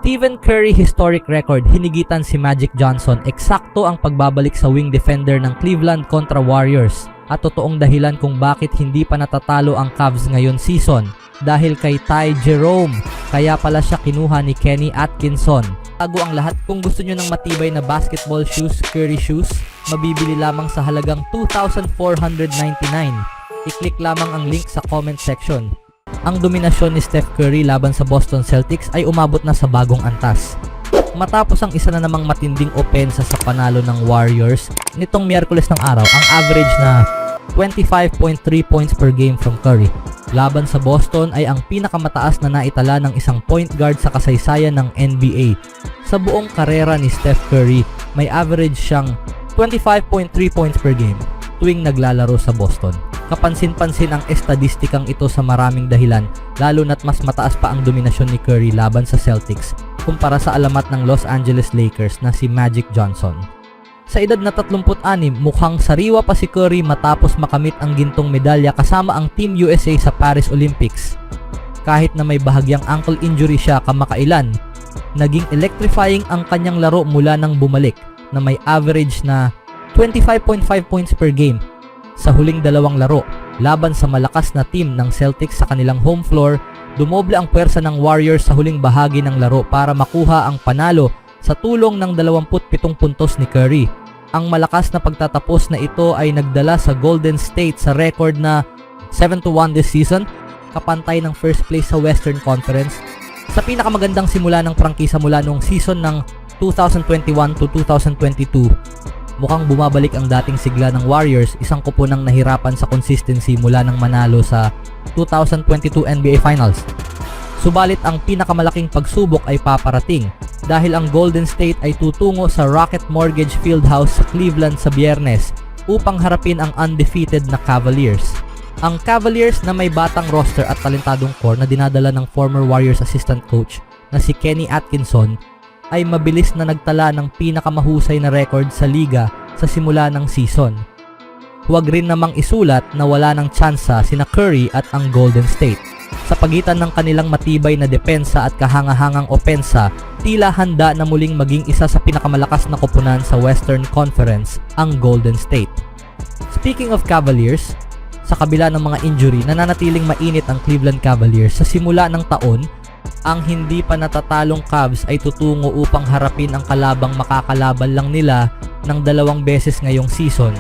Stephen Curry historic record, hinigitan si Magic Johnson. Eksakto ang pagbabalik sa wing defender ng Cleveland kontra Warriors at totoong dahilan kung bakit hindi pa natatalo ang Cavs ngayon season. Dahil kay Ty Jerome, kaya pala siya kinuha ni Kenny Atkinson. Bago ang lahat, kung gusto nyo ng matibay na basketball shoes, Curry shoes, mabibili lamang sa halagang $2,499. I-click lamang ang link sa comment section. Ang dominasyon ni Steph Curry laban sa Boston Celtics ay umabot na sa bagong antas. Matapos ang isa na namang matinding opensa sa panalo ng Warriors, nitong Miyerkules ng araw, ang average na 25.3 points per game from Curry laban sa Boston ay ang pinakamataas na naitala ng isang point guard sa kasaysayan ng NBA. Sa buong karera ni Steph Curry, may average siyang 25.3 points per game tuwing naglalaro sa Boston. Kapansin-pansin ang estadistikang ito sa maraming dahilan, lalo na't mas mataas pa ang dominasyon ni Curry laban sa Celtics kumpara sa alamat ng Los Angeles Lakers na si Magic Johnson. Sa edad na 36, mukhang sariwa pa si Curry matapos makamit ang gintong medalya kasama ang Team USA sa Paris Olympics. Kahit na may bahagyang ankle injury siya kamakailan, naging electrifying ang kanyang laro mula nang bumalik na may average na 25.5 points per game sa huling dalawang laro laban sa malakas na team ng Celtics sa kanilang home floor. Dumoble ang puwersa ng Warriors sa huling bahagi ng laro para makuha ang panalo sa tulong ng 27 puntos ni Curry. Ang malakas na pagtatapos na ito ay nagdala sa Golden State sa record na 7-1 this season, kapantay ng first place sa Western Conference. Sa pinakamagandang simula ng prangkisa mula noong season ng 2021 to 2022, mukhang bumabalik ang dating sigla ng Warriors, isang kupunang nahirapan sa consistency mula nang manalo sa 2022 NBA Finals. Subalit ang pinakamalaking pagsubok ay paparating dahil ang Golden State ay tutungo sa Rocket Mortgage Fieldhouse sa Cleveland sa Biyernes upang harapin ang undefeated na Cavaliers. Ang Cavaliers na may batang roster at talentadong core na dinadala ng former Warriors assistant coach na si Kenny Atkinson ay mabilis na nagtala ng pinakamahusay na record sa liga sa simula ng season. Huwag rin namang isulat na wala ng tsansa sina Curry at ang Golden State. Sa pagitan ng kanilang matibay na depensa at kahangahangang opensa, tila handa na muling maging isa sa pinakamalakas na koponan sa Western Conference, ang Golden State. Speaking of Cavaliers, sa kabila ng mga injury, nananatiling mainit ang Cleveland Cavaliers. Sa simula ng taon, ang hindi pa natatalong Cavs ay tutungo upang harapin ang kalabang makakalaban lang nila ng 2 beses ngayong season,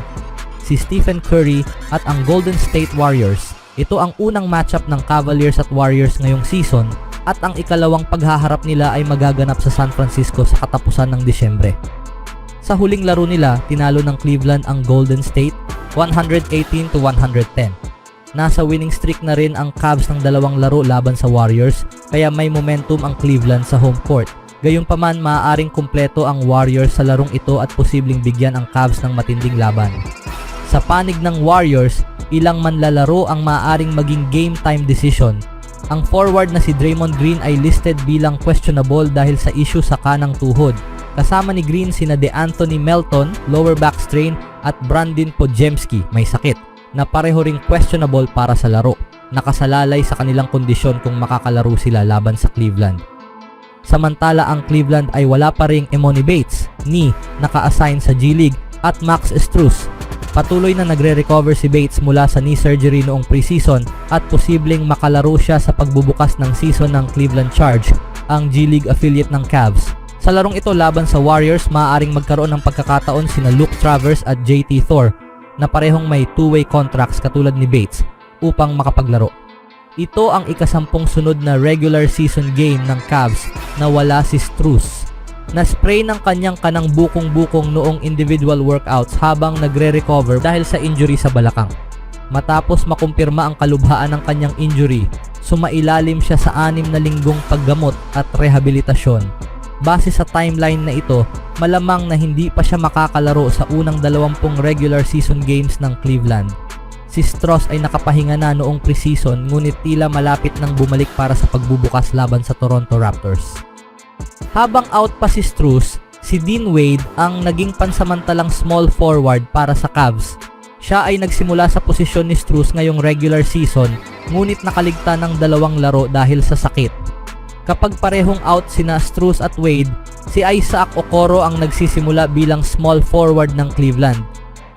si Stephen Curry at ang Golden State Warriors. Ito ang unang matchup ng Cavaliers at Warriors ngayong season at ang ikalawang paghaharap nila ay magaganap sa San Francisco sa katapusan ng Disyembre. Sa huling laro nila, tinalo ng Cleveland ang Golden State 118-110. Nasa winning streak na rin ang Cavs ng 2 laro laban sa Warriors, kaya may momentum ang Cleveland sa home court. Gayunpaman, maaaring kumpleto ang Warriors sa larong ito at posibleng bigyan ang Cavs ng matinding laban. Sa panig ng Warriors, ilang manlalaro ang maaaring maging game time decision. Ang forward na si Draymond Green ay listed bilang questionable dahil sa issue sa kanang tuhod. Kasama ni Green sina DeAnthony Melton, lower back strain, at Brandon Podziemski, may sakit, na pareho ring questionable para sa laro. Nakasalalay sa kanilang kondisyon kung makakalaro sila laban sa Cleveland. Samantala ang Cleveland ay wala pa ring Emoni Bates, naka-assign sa G League, at Max Strus. Patuloy na nagre-recover si Bates mula sa knee surgery noong preseason at posibleng makalaro siya sa pagbubukas ng season ng Cleveland Charge, ang G League affiliate ng Cavs. Sa larong ito laban sa Warriors, maaaring magkaroon ng pagkakataon sina Luke Travers at JT Thor na parehong may two-way contracts katulad ni Bates upang makapaglaro. Ito ang ika-10 sunod na regular season game ng Cavs na wala si Strus. Na-spray ng kanyang kanang bukong-bukong noong individual workouts habang nagre-recover dahil sa injury sa balakang. Matapos makumpirma ang kalubhaan ng kanyang injury, sumailalim siya sa 6 na linggong paggamot at rehabilitasyon. Base sa timeline na ito, malamang na hindi pa siya makakalaro sa unang 20 regular season games ng Cleveland. Si Strus ay nakapahinga na noong preseason ngunit tila malapit nang bumalik para sa pagbubukas laban sa Toronto Raptors. Habang out pa si Strus, si Dean Wade ang naging pansamantalang small forward para sa Cavs. Siya ay nagsimula sa posisyon ni Strus ngayong regular season ngunit nakaligta ng 2 laro dahil sa sakit. Kapag parehong out sina Strus at Wade, si Isaac Okoro ang nagsisimula bilang small forward ng Cleveland.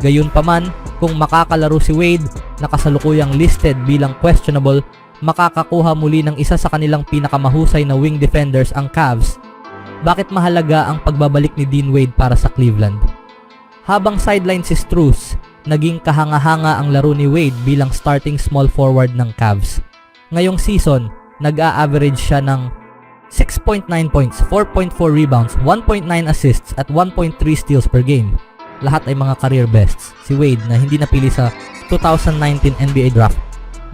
Gayunpaman, kung makakalaro si Wade na kasalukuyang listed bilang questionable, makakakuha muli ng isa sa kanilang pinakamahusay na wing defenders ang Cavs. Bakit mahalaga ang pagbabalik ni Dean Wade para sa Cleveland? Habang sideline si Strus, naging kahanga-hanga ang laro ni Wade bilang starting small forward ng Cavs. Ngayong season, nag-a-average siya ng 6.9 points, 4.4 rebounds, 1.9 assists at 1.3 steals per game. Lahat ay mga career bests. Si Wade na hindi napili sa 2019 NBA draft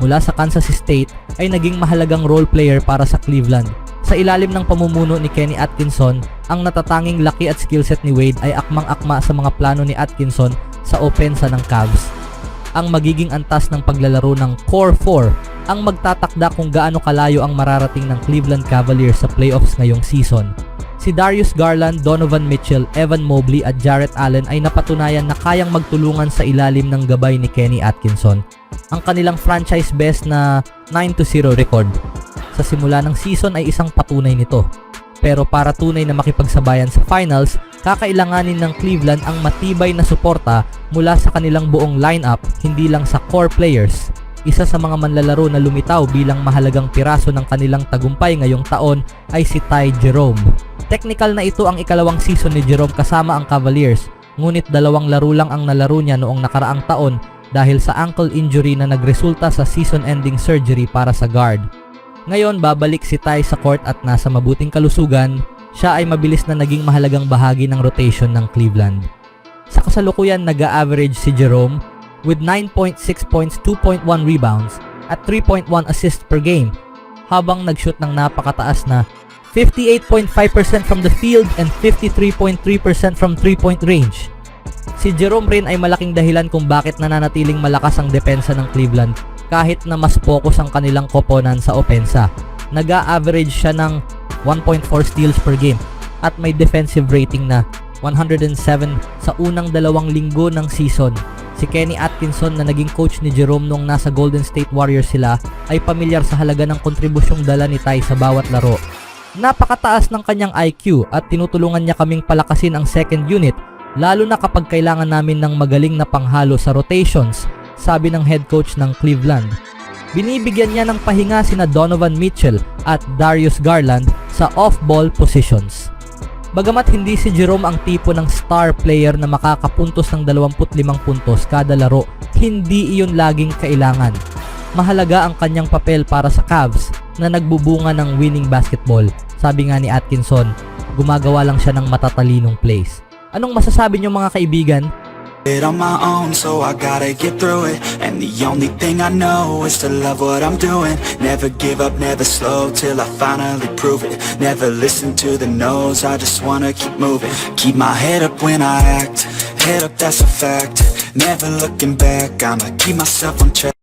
mula sa Kansas State ay naging mahalagang role player para sa Cleveland. Sa ilalim ng pamumuno ni Kenny Atkinson, ang natatanging laki at skillset ni Wade ay akmang-akma sa mga plano ni Atkinson sa opensa ng Cavs. Ang magiging antas ng paglalaro ng Core 4 ang magtatakda kung gaano kalayo ang mararating ng Cleveland Cavaliers sa playoffs ngayong season. Si Darius Garland, Donovan Mitchell, Evan Mobley at Jarrett Allen ay napatunayan na kayang magtulungan sa ilalim ng gabay ni Kenny Atkinson. Ang kanilang franchise best na 9-0 record sa simula ng season ay isang patunay nito. Pero para tunay na makipagsabayan sa finals, kakailanganin ng Cleveland ang matibay na suporta mula sa kanilang buong lineup, hindi lang sa core players. Isa sa mga manlalaro na lumitaw bilang mahalagang piraso ng kanilang tagumpay ngayong taon ay si Ty Jerome. Technical na ito ang ikalawang season ni Jerome kasama ang Cavaliers, ngunit 2 laro lang ang nalaro niya noong nakaraang taon dahil sa ankle injury na nagresulta sa season-ending surgery para sa guard. Ngayon babalik si Ty sa court at nasa mabuting kalusugan, siya ay mabilis na naging mahalagang bahagi ng rotation ng Cleveland. Sa kasalukuyan nag-a-average si Jerome with 9.6 points, 2.1 rebounds at 3.1 assists per game habang nag-shoot ng napakataas na 58.5% from the field and 53.3% from 3-point range. Si Jerome rin ay malaking dahilan kung bakit nananatiling malakas ang depensa ng Cleveland kahit na mas focus ang kanilang koponan sa opensa. Nag-a-average siya ng 1.4 steals per game at may defensive rating na 107 sa unang 2 linggo ng season. Si Kenny Atkinson na naging coach ni Jerome noong nasa Golden State Warriors sila ay pamilyar sa halaga ng kontribusyong dala ni Ty sa bawat laro. Napakataas ng kanyang IQ at tinutulungan niya kaming palakasin ang second unit lalo na kapag kailangan namin ng magaling na panghalo sa rotations, sabi ng head coach ng Cleveland. Binibigyan niya ng pahinga sina Donovan Mitchell at Darius Garland sa off-ball positions. Bagamat hindi si Jerome ang tipo ng star player na makakapuntos ng 25 puntos kada laro, hindi iyon laging kailangan. Mahalaga ang kanyang papel para sa Cavs na nagbubunga ng winning basketball. Sabi nga ni Atkinson, gumagawa lang siya ng matatalinong plays. Anong masasabi niyo mga kaibigan? On my own, so I gotta get through it. And the only thing I know is to love what I'm doing. Never give up, never slow, till I finally prove it. Never listen to the no's, I just wanna keep moving. Keep my head up when I act, head up, that's a fact. Never looking back, I'ma keep myself on track.